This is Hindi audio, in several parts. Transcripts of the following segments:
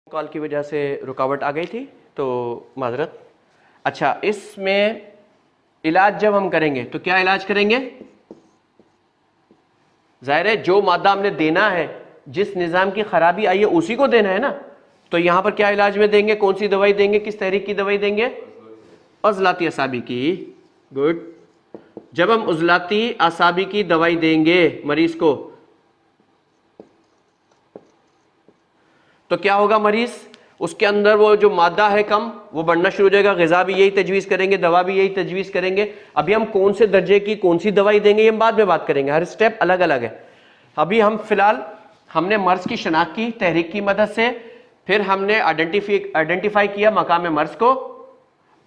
कॉल की वजह से रुकावट आ गई थी तो माजरत। अच्छा, इसमें इलाज जब हम करेंगे तो क्या इलाज करेंगे? जाहिर है जो मादा हमने देना है, जिस निज़ाम की खराबी आई है उसी को देना है ना। तो यहां पर क्या इलाज में देंगे, कौन सी दवाई देंगे, किस तहरीक की दवाई देंगे? उज़लाती असाबी की। गुड। जब हम उज़लाती असाबी की दवाई देंगे मरीज को तो क्या होगा? मरीज उसके अंदर वो जो मादा है कम, वो बढ़ना शुरू हो जाएगा। ग़िज़ा भी यही तजवीज़ करेंगे, दवा भी यही तजवीज़ करेंगे। अभी हम कौन से दर्जे की कौन सी दवाई देंगे ये हम बाद में बात करेंगे, हर स्टेप अलग अलग है। अभी हम फिलहाल हमने मर्ज़ की शनाख्त की तहरीक की मदद से, फिर हमने आइडेंटिफाई किया मकाम मर्ज़ को।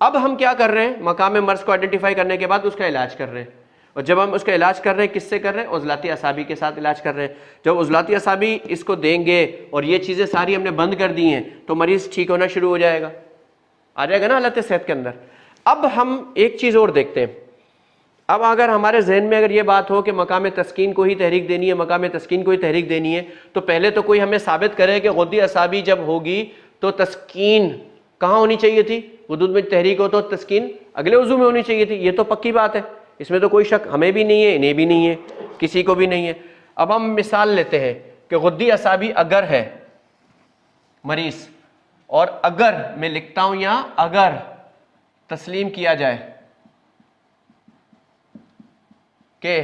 अब हम क्या कर रहे हैं? मकाम मर्ज़ को आइडेंटिफाई करने के बाद उसका इलाज कर रहे हैं। और जब हम उसका इलाज कर रहे हैं, किससे कर रहे हैं? उज़लाती असाबी के साथ इलाज कर रहे हैं। जब उज़लाती असाबी इसको देंगे और ये चीज़ें सारी हमने बंद कर दी हैं तो मरीज़ ठीक होना शुरू हो जाएगा, आ जाएगा ना हालत सेहत के अंदर। अब हम एक चीज़ और देखते हैं। अब अगर हमारे जहन में अगर ये बात हो कि मकाम तस्कीन को ही तहरीक देनी है, मकाम तस्कीन को ही तहरीक देनी है, तो पहले तो कोई हमें साबित करे कि गुद्दी असाबी जब होगी तो तस्कीन कहाँ होनी चाहिए थी? वुदूद में तहरीक हो तो तस्कीन अगले वज़ू में होनी चाहिए थी। ये तो पक्की बात है, इसमें तो कोई शक हमें भी नहीं है, इन्हें भी नहीं है, किसी को भी नहीं है। अब हम मिसाल लेते हैं कि गुद्दी असाबी अगर है मरीज, और अगर मैं लिखता हूं यहां, अगर तस्लीम किया जाए कि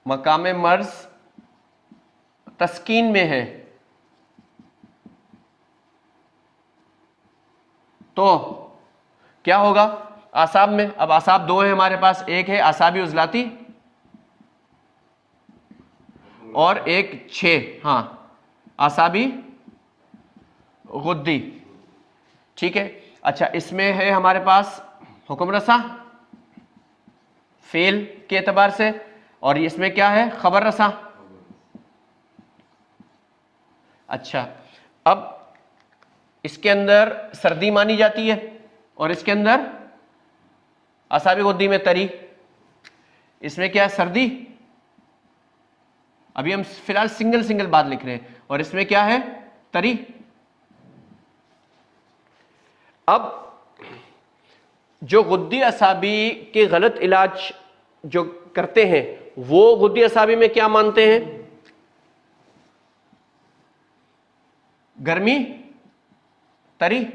मकाम मर्ज तस्कीन में है तो क्या होगा? आसाब में, अब आसाब दो है हमारे पास, एक है आसाबी उज़लाती और एक 6, हाँ, आसाबी गुद्दी। ठीक है। अच्छा, इसमें है हमारे पास हुक्म रसा फेल के एतबार से, और इसमें क्या है? खबर रसा। अच्छा, अब इसके अंदर सर्दी मानी जाती है और इसके अंदर असाबी गुद्दी में तरी। इसमें क्या है? सर्दी। अभी हम फिलहाल सिंगल सिंगल बात लिख रहे हैं। और इसमें क्या है? तरी। अब जो गुद्दी असाबी के गलत इलाज जो करते हैं वो गुद्दी असाबी में क्या मानते हैं? गर्मी तरी,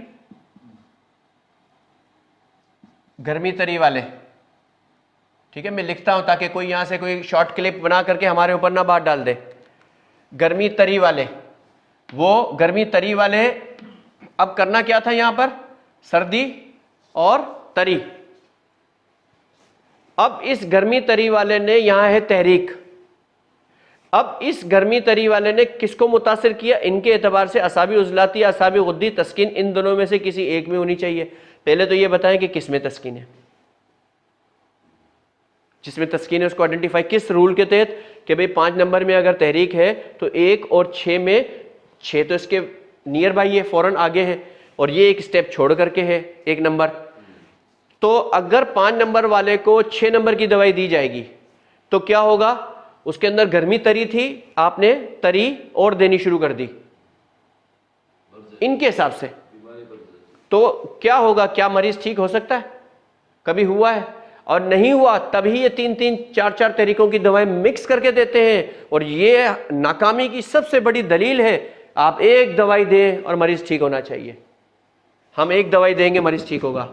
गर्मी तरी वाले। ठीक है, मैं लिखता हूं ताकि कोई यहां से कोई शॉर्ट क्लिप बना करके हमारे ऊपर ना बात डाल दे। गर्मी तरी वाले, वो गर्मी तरी वाले। अब करना क्या था यहां पर? सर्दी और तरी। अब इस गर्मी तरी वाले ने यहां है तहरीक। अब इस गर्मी तरी वाले ने किसको मुतासिर किया? इनके एतबार से असाबी उज़लाती, असाबी गुद्दी, तस्कीन, इन दोनों में से किसी एक में होनी चाहिए। पहले तो ये बताएं कि किस में तस्कीन है। जिसमें तस्कीन है उसको आइडेंटिफाई किस रूल के तहत? कि भाई 5 नंबर में अगर तहरीक है तो 1 और 6 में, 6 तो इसके नियर बाई है, फौरन आगे है, और ये एक स्टेप छोड़ करके है 1 नंबर। तो अगर 5 नंबर वाले को 6 नंबर की दवाई दी जाएगी तो क्या होगा? उसके अंदर गर्मी तरी थी, आपने तरी और देनी शुरू कर दी इनके हिसाब से, तो क्या होगा? क्या मरीज ठीक हो सकता है? कभी हुआ है? और नहीं हुआ तभी ये 3-3, 4-4 तरीकों की दवाएं मिक्स करके देते हैं। और ये नाकामी की सबसे बड़ी दलील है। आप एक दवाई दें और मरीज ठीक होना चाहिए। हम एक दवाई देंगे मरीज ठीक होगा।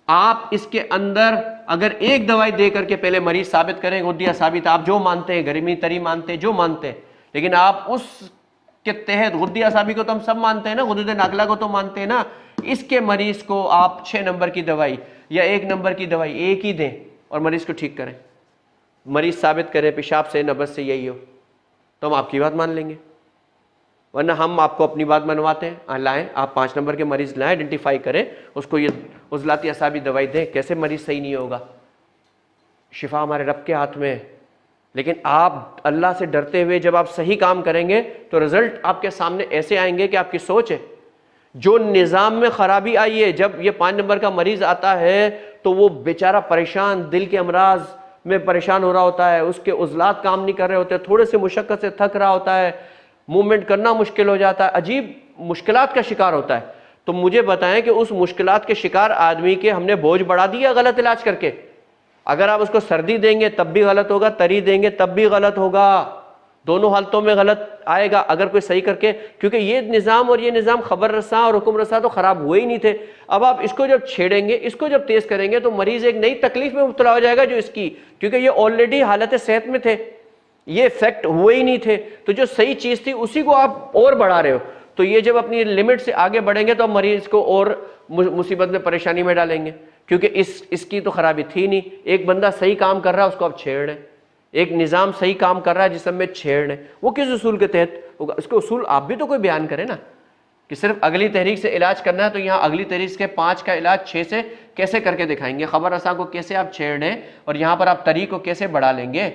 आप इसके अंदर अगर एक दवाई दे करके पहले मरीज साबित करें गुद्दी असाबी, आप जो मानते हैं, गर्मी तरी मानते हैं, जो मानते हैं, लेकिन आप उसके तहत गुद्दी असाबी को तो हम सब मानते हैं ना, गुद्दे नाकला को तो मानते हैं ना, इसके मरीज को आप 6 नंबर की दवाई या 1 नंबर की दवाई एक ही दें और मरीज को ठीक करें। मरीज साबित करें पेशाब से, नब्ज़ से यही हो, तो हम आपकी बात मान लेंगे। वरना हम आपको अपनी बात मनवाते हैं। लाएं, आप 5 नंबर के मरीज लाएं, आइडेंटिफाई करें, उसको ये उज़लाती असाबी दवाई दें। कैसे मरीज सही नहीं होगा? शिफा हमारे रब के हाथ में है। लेकिन आप अल्लाह से डरते हुए जब आप सही काम करेंगे तो रिजल्ट आपके सामने ऐसे आएंगे कि आपकी सोच है। जो निज़ाम में खराबी आई है, जब ये 5 नंबर का मरीज आता है तो वो बेचारा परेशान, दिल के अमराज में परेशान हो रहा होता है, उसके उज़लात काम नहीं कर रहे होते, थोड़े से मुशक्क़त से थक रहा होता है, मूवमेंट करना मुश्किल हो जाता है, अजीब मुश्किलात का शिकार होता है। तो मुझे बताएं कि उस मुश्किलात के शिकार आदमी के हमने बोझ बढ़ा दिया गलत इलाज करके। अगर आप उसको सर्दी देंगे तब भी गलत होगा, तरी देंगे तब भी गलत होगा, दोनों हालतों में गलत आएगा अगर कोई सही करके, क्योंकि ये निज़ाम और ये निज़ाम खबर रसा और हुक्म रसा तो ख़राब हुए ही नहीं थे। अब आप इसको जब छेड़ेंगे, इसको जब तेज़ करेंगे तो मरीज़ एक नई तकलीफ में मुब्तला हो जाएगा जो इसकी, क्योंकि ये ऑलरेडी हालत सेहत में थे, ये इफेक्ट हुए ही नहीं थे, तो जो सही चीज़ थी उसी को आप और बढ़ा रहे हो। तो ये जब अपनी लिमिट से आगे बढ़ेंगे तो मरीज को और मुसीबत में, परेशानी में डालेंगे, क्योंकि इसकी तो खराबी थी नहीं। एक बंदा सही काम कर रहा है उसको आप छेड़ रहे हैं, एक निज़ाम सही काम कर रहा है जिसम में छेड़ रहे हैं, वो किस उसूल के तहत होगा? इसके उसूल आप भी तो कोई बयान करें ना, कि सिर्फ अगली तहरीक से इलाज करना है तो यहाँ अगली तहरीक के 5 का इलाज 6 से कैसे करके दिखाएंगे, खबर रसा को कैसे आप छेड़ रहे हैं और यहाँ पर आप तरी को कैसे बढ़ा लेंगे।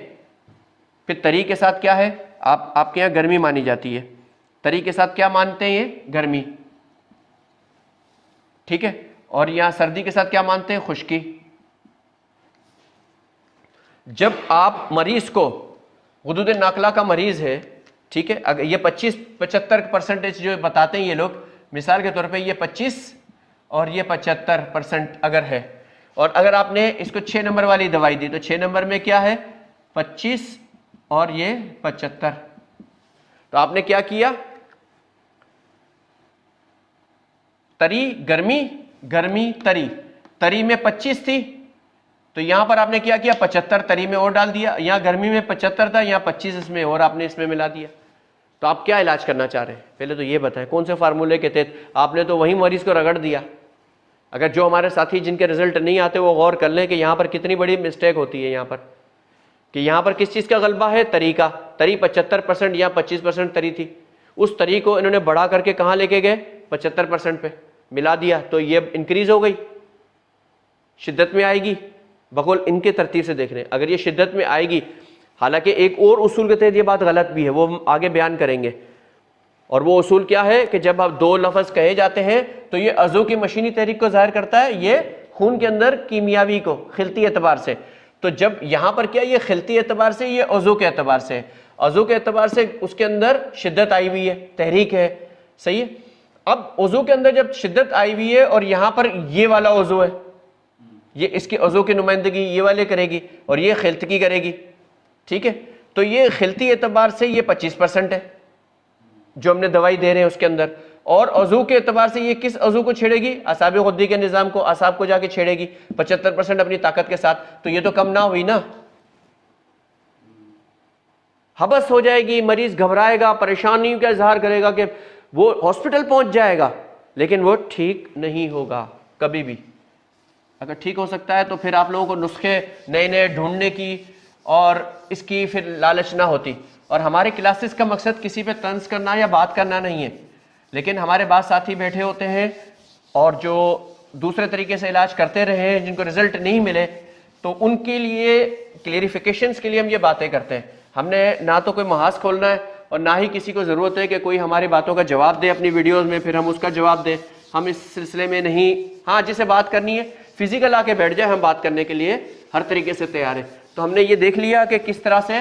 फिर तरी के साथ क्या है, आपके यहाँ गर्मी मानी जाती है, तरी के साथ क्या मानते हैं, ये गर्मी, ठीक है, और यहां सर्दी के साथ क्या मानते हैं, खुश्की। जब आप मरीज को, गुदूद नाकला का मरीज है, ठीक है, अगर ये 25-75% जो बताते हैं ये लोग, मिसाल के तौर पे ये 25 और ये 75% अगर है, और अगर आपने इसको 6 नंबर वाली दवाई दी तो 6 नंबर में क्या है, 25 और ये 75, तो आपने क्या किया, तरी गर्मी, गर्मी तरी, तरी में 25 थी तो यहां पर आपने क्या किया, 75 तरी में और डाल दिया, यहां गर्मी में 75 था, यहां 25 इसमें और आपने इसमें मिला दिया। तो आप क्या इलाज करना चाह रहे हैं, पहले तो ये बताएं कौन से फार्मूले के तहत। आपने तो वही मरीज को रगड़ दिया। अगर जो हमारे साथी जिनके रिजल्ट नहीं आते वो गौर कर लें कि यहां पर कितनी बड़ी मिस्टेक होती है, यहां पर कि यहां पर किस चीज का गलबा है, तरी का। तरी 75% या 25% तरी थी, उस तरी को इन्होंने बढ़ा करके कहां लेके गए, 75% पे मिला दिया, तो ये इंक्रीज हो गई, शिद्दत में आएगी। बकौल इनके तरतीब से देख रहे हैं, अगर ये शिद्दत में आएगी, हालांकि एक और उसूल के तहत ये बात गलत भी है, वो हम आगे बयान करेंगे। और वो उसूल क्या है कि जब आप 2 लफ्ज कहे जाते हैं तो ये अज़ू की मशीनी तहरीक को जाहिर करता है, ये खून के अंदर कीमियावी को, खिलती एतबार से। तो जब यहां पर क्या, ये खिलती एतबार से, ये अज़ू के एतबार से, अज़ू के एतबार से उसके अंदर शिद्दत आई हुई है, तहरीक है, सही है। अब उज़ू के अंदर जब शिद्दत आई हुई है और यहां पर ये वाला उज़ू है, ये इसकी उज़ू की नुमाइंदगी ये वाले करेगी और ये खिलतगी करेगी, ठीक है। तो ये खिलती एतबार से ये 25% है जो हमने दवाई दे रहे हैं उसके अंदर, और उज़ू के एतबार से ये किस उज़ू को छेड़ेगी, असाबे गुद्दी के निज़ाम को, असाब को जाके छेड़ेगी 75% अपनी ताकत के साथ। तो ये तो कम ना हुई ना, हबस हो जाएगी, मरीज घबराएगा, परेशानी का इजहार करेगा कि वो हॉस्पिटल पहुंच जाएगा, लेकिन वो ठीक नहीं होगा कभी भी। अगर ठीक हो सकता है तो फिर आप लोगों को नुस्खे नए नए ढूंढने की और इसकी फिर लालच ना होती। और हमारे क्लासेस का मकसद किसी पे तंज करना या बात करना नहीं है, लेकिन हमारे बाद साथी बैठे होते हैं और जो दूसरे तरीके से इलाज करते रहे हैं, जिनको रिजल्ट नहीं मिले, तो उनके लिए क्लेरिफिकेशंस के लिए हम ये बातें करते हैं। हमने ना तो कोई महाज खोलना है और ना ही किसी को ज़रूरत है कि कोई हमारी बातों का जवाब दे अपनी वीडियोज़ में, फिर हम उसका जवाब दें। हम इस सिलसिले में नहीं, हाँ जिसे बात करनी है फिजिकल आके बैठ जाए, हम बात करने के लिए हर तरीके से तैयार है। तो हमने ये देख लिया कि किस तरह से।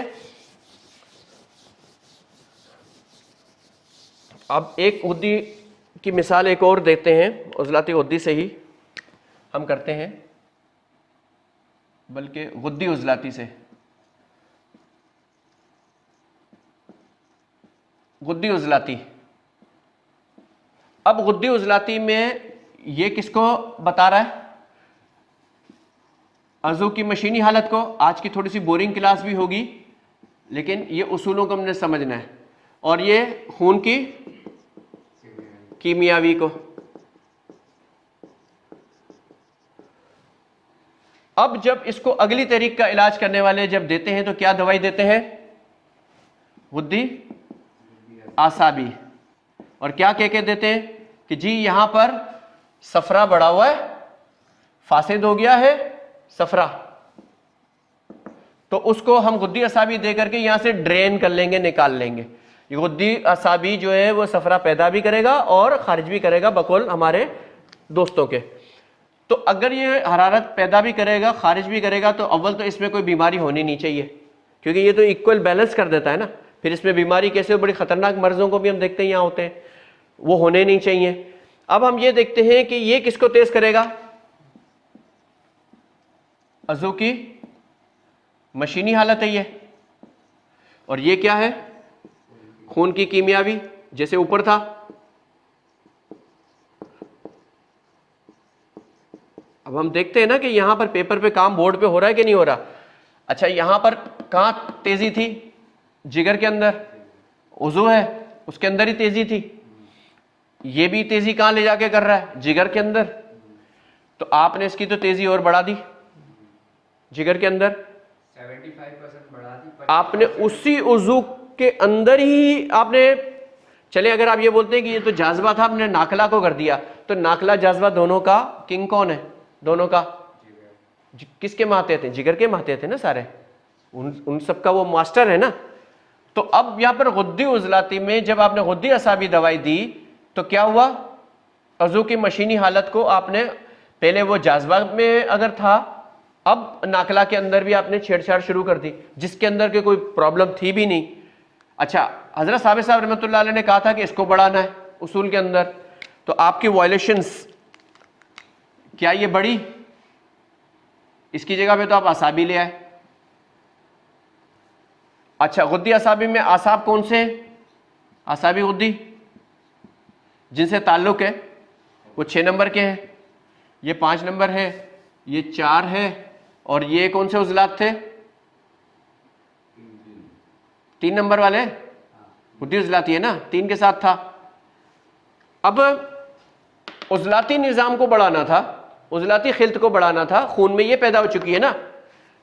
अब एक गुद्दी की मिसाल एक और देते हैं, उज़लाती गुद्दी से ही हम करते हैं, बल्कि गुद्दी उज़लाती से। गुद्दी उज़लाती, अब गुद्दी उज़लाती में ये किसको बता रहा है, अज़ू की मशीनी हालत को। आज की थोड़ी सी बोरिंग क्लास भी होगी, लेकिन ये उसूलों को हमने समझना है। और ये खून की कीमियावी को। अब जब इसको अगली तरीक का इलाज करने वाले जब देते हैं तो क्या दवाई देते हैं, गुद्दी आसाबी। और क्या कह के देते हैं कि जी यहां पर सफरा बढ़ा हुआ है, फासिद हो गया है सफरा, तो उसको हम गुद्दी असाबी दे करके यहां से ड्रेन कर लेंगे, निकाल लेंगे। ये गुद्दी असाबी जो है वो सफरा पैदा भी करेगा और खारिज भी करेगा, बकौल हमारे दोस्तों के। तो अगर ये हरारत पैदा भी करेगा, खारिज भी करेगा, तो अव्वल तो इसमें कोई बीमारी होनी नहीं चाहिए, क्योंकि ये तो इक्वल बैलेंस कर देता है ना। फिर इसमें बीमारी कैसे हो, बड़ी खतरनाक मर्जों को भी हम देखते हैं यहाँ होते हैं, वो होने नहीं चाहिए। अब हम ये देखते हैं कि ये किसको तेज करेगा, अज़ू की मशीनी हालत है ये, और ये क्या है, खून की कीमियावी, जैसे ऊपर था। अब हम देखते हैं ना कि यहां पर पेपर पे काम बोर्ड पे हो रहा है कि नहीं हो रहा। अच्छा, यहां पर कहां तेजी थी, जिगर के अंदर, उज़ू है उसके अंदर ही तेजी थी। ये भी तेजी कहां ले जाके कर रहा है, जिगर के अंदर। तो आपने इसकी तो तेजी और बढ़ा दी, जिगर के अंदर 75% बढ़ा दी, आपने उसी उज़ू के अंदर ही आपने। चले अगर आप ये बोलते हैं कि ये तो जाज़बा था, आपने नाकला को कर दिया, तो नाकला जाज़बा दोनों का किंग कौन है, दोनों का किसके माते थे, जिगर के माते थे ना सारे, उन सबका वो मास्टर है ना। तो अब यहां पर गुद्दी उजलाती में जब आपने गुद्दी असाबी दवाई दी तो क्या हुआ, अज़ू की मशीनी हालत को आपने, पहले वो जाज़बा में अगर था, अब नाकला के अंदर भी आपने छेड़छाड़ शुरू कर दी, जिसके अंदर के कोई प्रॉब्लम थी भी नहीं। अच्छा, हजरत साहब रहमतुल्लाह अलैह ने कहा था कि इसको बढ़ाना है उसूल के अंदर, तो आपकी वायलेशंस क्या ये बढ़ी, इसकी जगह पे तो आप असाबी ले आए। अच्छा, गुद्दी असाबी में आसाब कौन से, असाबी गुद्दी जिनसे ताल्लुक है वो 6 नंबर के हैं, ये 5 नंबर है, ये 4 है, और ये कौन से उजलात थे, 3 नंबर वाले गुद्दी उजलाती है ना, 3 के साथ था। अब उजलाती निज़ाम को बढ़ाना था, उजलाती खिल्त को बढ़ाना था, खून में ये पैदा हो चुकी है ना,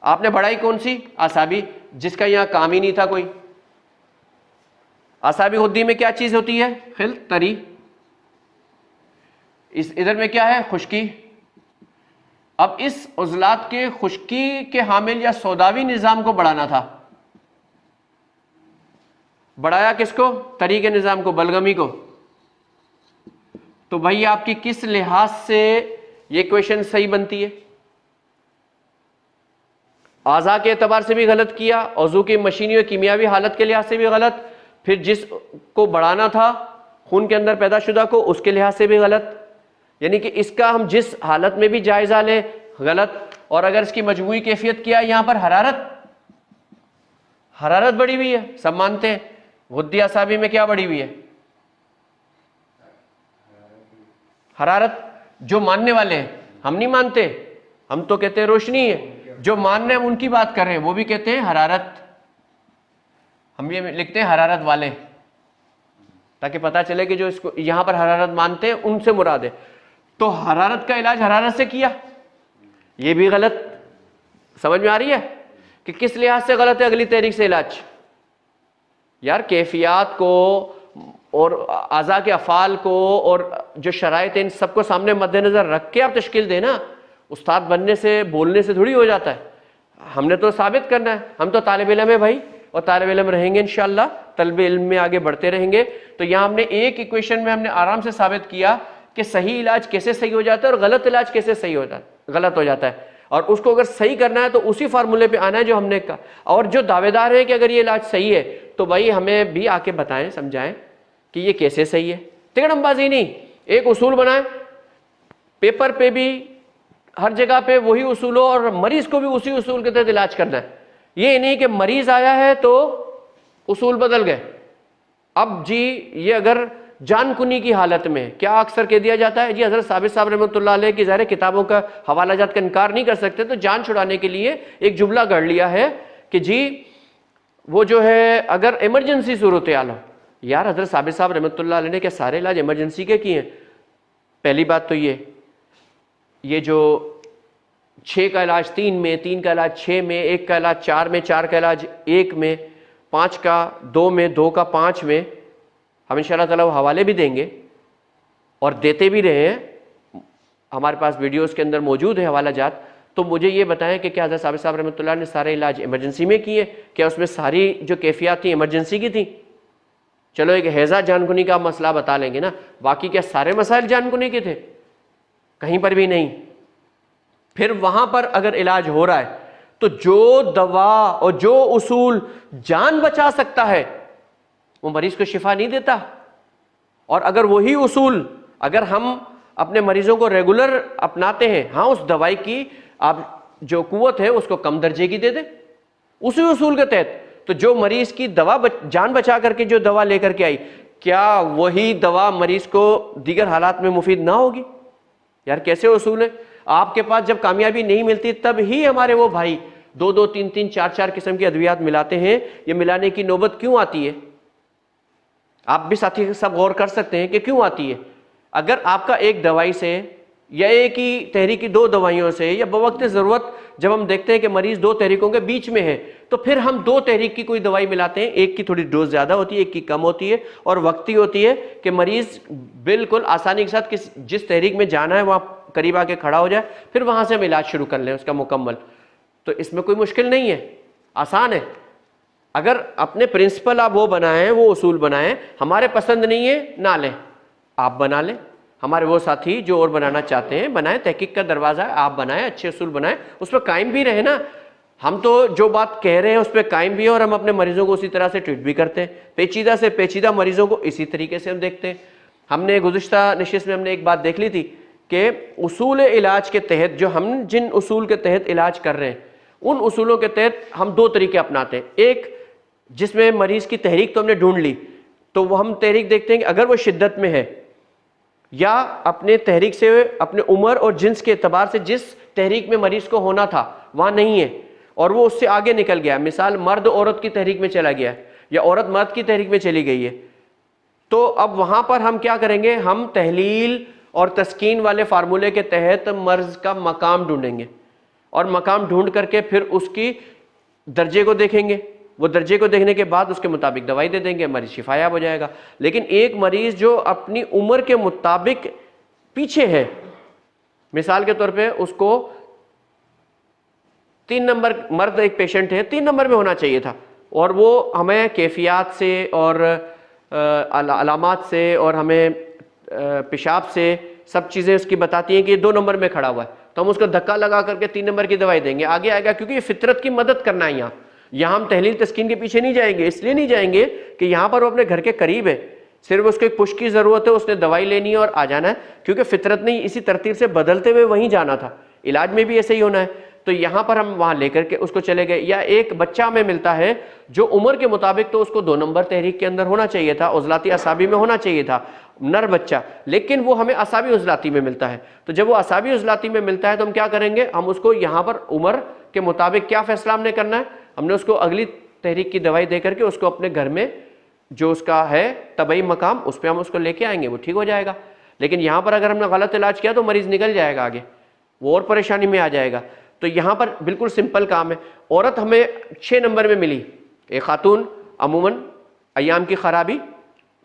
आपने बढ़ाई कौन सी, आसाबी, जिसका यहां काम ही नहीं था कोई। आसाबी गुद्दी में क्या चीज होती है, खिल्त, तरी, इस इधर में क्या है, खुश्की। अब इस उजलात के खुश्की के हामिल या सौदावी निज़ाम को बढ़ाना था, बढ़ाया किसको, तरी के निज़ाम को, बलगमी को। तो भाई आपकी किस लिहाज से ये क्वेश्चन सही बनती है, आज़ा के एतबार से भी गलत किया, औज़ू की मशीनी और कीमियावी हालत के लिहाज से भी गलत, फिर जिसको बढ़ाना था खून के अंदर पैदाशुदा को, उसके लिहाज से भी गलत। यानी कि इसका हम जिस हालत में भी जायजा ले गलत। और अगर इसकी मजमूई कैफियत किया, यहां पर हरारत बढ़ी हुई है, सब मानते हैं। गुद्दी असाबी में क्या बढ़ी हुई है, हरारत। जो मानने वाले हैं, हम नहीं मानते, हम तो कहते हैं रोशनी है। जो मानने हम उनकी बात कर रहे हैं, वो भी कहते हैं हरारत। हम ये लिखते हैं हरारत वाले, ताकि पता चले कि जो इसको यहां पर हरारत मानते हैं उनसे मुराद है। तो हरारत का इलाज हरारत से किया, ये भी गलत। समझ में आ रही है कि किस लिहाज से गलत है अगली तहरीक से इलाज। यार कैफियत को और आज़ा के अफ़ाल को और जो शराइत इन सबको सामने मद्देनज़र रख के आप तश्कील देना। उस्ताद बनने से, बोलने से थोड़ी हो जाता है। हमने तो साबित करना है, हम तो तालिब इल्म है भाई, और तालिब इल्म रहेंगे इंशाअल्लाह, तलब इल्म में आगे बढ़ते रहेंगे। तो यहाँ हमने एक इक्वेशन में हमने आराम से साबित किया कि सही इलाज कैसे सही हो जाता है और गलत इलाज कैसे सही होता है, गलत हो जाता है। और उसको अगर सही करना है तो उसी फार्मूले पे आना है जो हमने कहा। और जो दावेदार है कि अगर ये इलाज सही है तो भाई हमें भी आके बताएं, समझाएं कि ये कैसे सही है। तिकड़मबाजी नहीं, एक उसूल बनाए, पेपर पे भी हर जगह पे वही उसूल हो और मरीज को भी उसी उसूल के तहत इलाज करना है। ये नहीं कि मरीज आया है तो उसूल बदल गए। अब जी ये अगर जानकुनी की हालत में क्या अक्सर कह दिया जाता है, जी हजरत साबित साहब रहमतुल्लाह अलैह की ज़ाहिर किताबों का हवाला जात का इनकार नहीं कर सकते, तो जान छुड़ाने के लिए एक जुमला गढ़ लिया है कि जी वो जो है अगर इमरजेंसी सूरत हाल हो। यार हजरत साबित साहब रहमतुल्लाह अलैह ने क्या सारे इलाज इमरजेंसी के किए हैं? पहली बात तो ये जो 6 का इलाज 3 में, 3 का इलाज 6 में, 1 का इलाज 4 में, 4 का इलाज 1 में, 5 का 2 में, 2 का 5 में, हम इंशाअल्लाह ताला वो हवाले भी देंगे और देते भी रहे हैं, हमारे पास वीडियोस के अंदर मौजूद है हवाला जात। तो मुझे ये बताएं कि क्या हज़रत साबित साहब रहमतुल्लाह ने सारे इलाज इमरजेंसी में किए? क्या उसमें सारी जो कैफियत थी इमरजेंसी की थी? चलो एक हैज़ा जानकुनी का मसला बता लेंगे ना, बाकी क्या सारे मसाइल जानकुनी के थे? कहीं पर भी नहीं। फिर वहां पर अगर इलाज हो रहा है तो जो दवा और जो उसूल जान बचा सकता है वो मरीज को शिफा नहीं देता। और अगर वही उसूल अगर हम अपने मरीजों को रेगुलर अपनाते हैं, हाँ उस दवाई की आप जो कुव्वत है उसको कम दर्जे की दे दें उसी उसूल के तहत, तो जो मरीज की दवा जान बचा करके जो दवा लेकर के आई, क्या वही दवा मरीज को दीगर हालात में मुफीद ना होगी? यार कैसे उसूल है? आपके पास जब कामयाबी नहीं मिलती तब ही हमारे वो भाई 2-2, 3-3, 4-4 किस्म की अद्वियात मिलाते हैं। ये मिलाने की नौबत क्यों आती है? आप भी साथी सब गौर कर सकते हैं कि क्यों आती है। अगर आपका एक दवाई से या एक ही तहरीक की 2 दवाइयों से या बवक्त ज़रूरत जब हम देखते हैं कि मरीज 2 तहरीकों के बीच में है, तो फिर हम 2 तहरीक की कोई दवाई मिलाते हैं, एक की थोड़ी डोज ज़्यादा होती है, एक की कम होती है और वक्ती होती है कि मरीज बिल्कुल आसानी के साथ जिस तहरीक में जाना है वहाँ करीब आके खड़ा हो जाए, फिर वहाँ से हम इलाज शुरू कर लें उसका मुकम्मल। तो इसमें कोई मुश्किल नहीं है, आसान है। अगर अपने प्रिंसिपल आप वो बनाएं, वो उसूल बनाएं, हमारे पसंद नहीं है ना लें, आप बना लें। हमारे वो साथी जो और बनाना चाहते हैं बनाएं, तहकीक का दरवाज़ा है, आप बनाएं, अच्छे उसूल बनाएं, उस पर कायम भी रहे ना। हम तो जो बात कह रहे हैं उस पर कायम भी है और हम अपने मरीजों को उसी तरह से ट्रीट भी करते हैं। पेचीदा से पेचीदा मरीजों को इसी तरीके से हम देखते हैं। हमने गुज़िश्ता नशिस्त में हमने एक बात देख ली थी कि उसूल इलाज के तहत जो हम जिन उसूल के तहत इलाज कर रहे हैं उन उसूलों के तहत हम 2 तरीके अपनाते हैं। एक जिसमें मरीज की तहरीक तो हमने ढूंढ ली, तो वो हम तहरीक देखते हैं कि अगर वो शिद्दत में है या अपने तहरीक से अपने उम्र और जिन्स के एतबार से जिस तहरीक में मरीज को होना था वहाँ नहीं है और वो उससे आगे निकल गया, मिसाल मर्द औरत की तहरीक में चला गया या औरत मर्द की तहरीक में चली गई है, तो अब वहाँ पर हम क्या करेंगे? हम तहलील और तस्कीन वाले फार्मूले के तहत मर्ज का मकाम ढूंढेंगे और मकाम ढूंढ करके फिर उसकी दर्जे को देखेंगे। वो दर्जे को देखने के बाद उसके मुताबिक दवाई दे देंगे, मरीज शिफायाब हो जाएगा। लेकिन एक मरीज जो अपनी उम्र के मुताबिक पीछे है, मिसाल के तौर पे उसको 3 नंबर मर्द एक पेशेंट है 3 नंबर में होना चाहिए था और वो हमें कैफियत से और अलामात से और हमें पेशाब से सब चीज़ें उसकी बताती हैं कि ये 2 नंबर में खड़ा हुआ है, तो हम उसको धक्का लगा करके 3 नंबर की दवाई देंगे, आगे आएगा। क्योंकि ये फितरत की मदद करना है। यहाँ हम तहलील तस्कीन के पीछे नहीं जाएंगे, इसलिए नहीं जाएंगे कि यहाँ पर वो अपने घर के करीब है, सिर्फ उसको एक पुश की ज़रूरत है, उसने दवाई लेनी है और आ जाना है, क्योंकि फितरत ने इसी तरतीब से बदलते हुए वहीं जाना था। इलाज में भी ऐसे ही होना है। तो यहाँ पर हम वहाँ लेकर के उसको चले गए। या एक बच्चा हमें मिलता है जो उम्र के मुताबिक तो उसको 2 नंबर तहरीक के अंदर होना चाहिए था, उज़लाती असाबी में होना चाहिए था, नर बच्चा, लेकिन वो हमें असाबी उज़लाती में मिलता है। तो जब वो असाबी उज़लाती में मिलता है तो हम क्या करेंगे? हम उसको यहाँ पर उम्र के मुताबिक क्या फैसला हमने करना है? हमने उसको अगली तहरीक की दवाई दे करके उसको अपने घर में जो उसका है तबई मकाम उस पर हम उसको लेके आएंगे, वो ठीक हो जाएगा। लेकिन यहाँ पर अगर हमने गलत इलाज किया तो मरीज निकल जाएगा आगे, वो और परेशानी में आ जाएगा। तो यहाँ पर बिल्कुल सिंपल काम है। औरत हमें 6 नंबर में मिली, एक खातून, अमूमन अयाम की ख़राबी,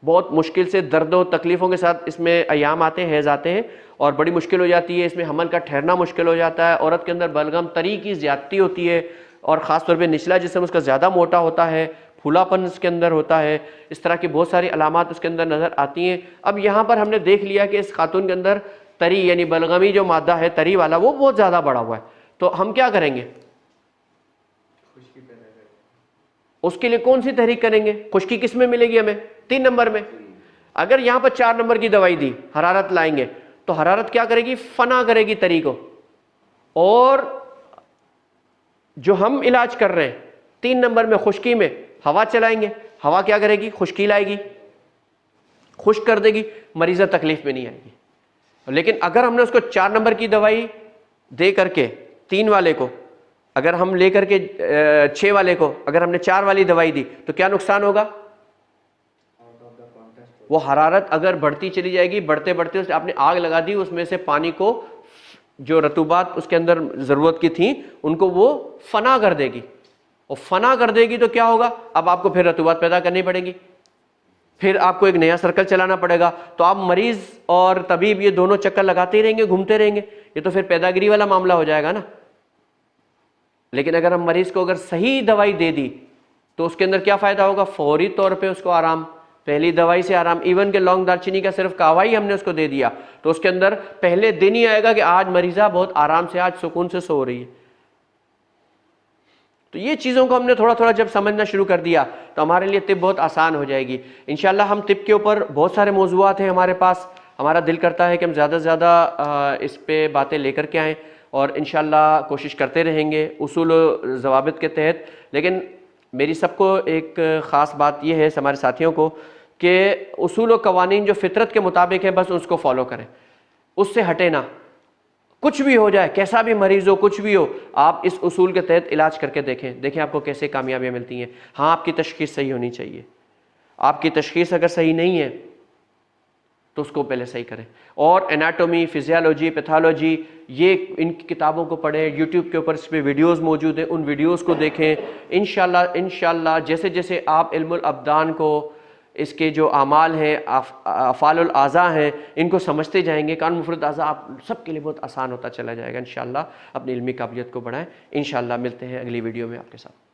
बहुत मुश्किल से दर्दों तकलीफ़ों के साथ इसमें अयाम आते हैं, हैज़ आते हैं और बड़ी मुश्किल हो जाती है, इसमें हमल का ठहरना मुश्किल हो जाता है। औरत के अंदर बलगम तरी की ज़्यादती होती है और ख़ास तौर पे निचला जिस्म उसका ज़्यादा मोटा होता है, फूलापन उसके अंदर होता है, इस तरह की बहुत सारी अलामात उसके अंदर नज़र आती हैं। अब यहाँ पर हमने देख लिया कि इस खातून के अंदर तरी यानी बलगमी जो मादा है तरी वाला वो बहुत ज़्यादा बढ़ा हुआ है, तो हम क्या करेंगे? उसके लिए कौन सी तहरीक करेंगे? खुश्की किस में मिलेगी हमें? 3 नंबर में। अगर यहाँ पर 4 नंबर की दवाई दी, हरारत लाएंगे, तो हरारत क्या करेगी? फना करेगी तरी को, और जो हम इलाज कर रहे हैं 3 नंबर में खुश्की में हवा चलाएंगे, हवा क्या करेगी? खुश्की लाएगी, खुश्क कर देगी, मरीज़ तकलीफ में नहीं आएगी। लेकिन अगर हमने उसको 4 नंबर की दवाई दे करके 3 वाले को, अगर हम ले करके 6 वाले को अगर हमने 4 वाली दवाई दी तो क्या नुकसान होगा? वो हरारत अगर बढ़ती चली जाएगी, बढ़ते बढ़ते आपने आग लगा दी, उसमें से पानी को जो रतूबात उसके अंदर ज़रूरत की थी उनको वो फना कर देगी, और फना कर देगी तो क्या होगा? अब आपको फिर रतूबात पैदा करनी पड़ेगी, फिर आपको एक नया सर्कल चलाना पड़ेगा। तो आप मरीज़ और तबीब ये दोनों चक्कर लगाते ही रहेंगे, घूमते रहेंगे, ये तो फिर पैदागिरी वाला मामला हो जाएगा ना। लेकिन अगर हम मरीज़ को अगर सही दवाई दे दी तो उसके अंदर क्या फ़ायदा होगा? फौरी तौर पे उसको आराम, पहली दवाई से आराम। इवन के लौंग दालचीनी का सिर्फ कावा ही हमने उसको दे दिया तो उसके अंदर पहले दिन ही आएगा कि आज मरीज़ा बहुत आराम से, आज सुकून से सो रही है। तो ये चीज़ों को हमने थोड़ा थोड़ा जब समझना शुरू कर दिया तो हमारे लिए तिब बहुत आसान हो जाएगी इंशाल्लाह। हम तिब के ऊपर बहुत सारे मौज़ूआत हैं हमारे पास, हमारा दिल करता है कि हम ज़्यादा से ज़्यादा इस पे बातें लेकर के आएँ और इंशाल्लाह कोशिश करते रहेंगे उसूल व ज़वाबित के तहत। लेकिन मेरी सबको एक ख़ास बात यह है हमारे साथियों को कि उसूल व कवानीन जो फितरत के मुताबिक है बस उसको फॉलो करें, उससे हटे ना। कुछ भी हो जाए, कैसा भी मरीज़ हो, कुछ भी हो, आप इस उसूल के तहत इलाज करके देखें आपको कैसे कामयाबियाँ मिलती हैं। हाँ, आपकी तशख़ीस सही होनी चाहिए। आपकी तशख़ीस अगर सही नहीं है तो उसको पहले सही करें। और एनाटॉमी, फिजियोलॉजी, पैथोलॉजी, ये इन किताबों को पढ़ें। यूट्यूब के ऊपर इस पर वीडियोज़ मौजूद हैं, उन वीडियोज़ को देखें। इंशाल्लाह जैसे जैसे आप इल्मुल अब्दान को, इसके जो आमाल हैं, अफ़ालुल आज़ा हैं, इनको समझते जाएंगे, कान मुफरद आज़ा आप सबके लिए बहुत आसान होता चला जाएगा। इंशाल्लाह अपनी इल्मी काबिलियत को बढ़ाएं। इंशाल्लाह मिलते हैं अगली वीडियो में आपके साथ।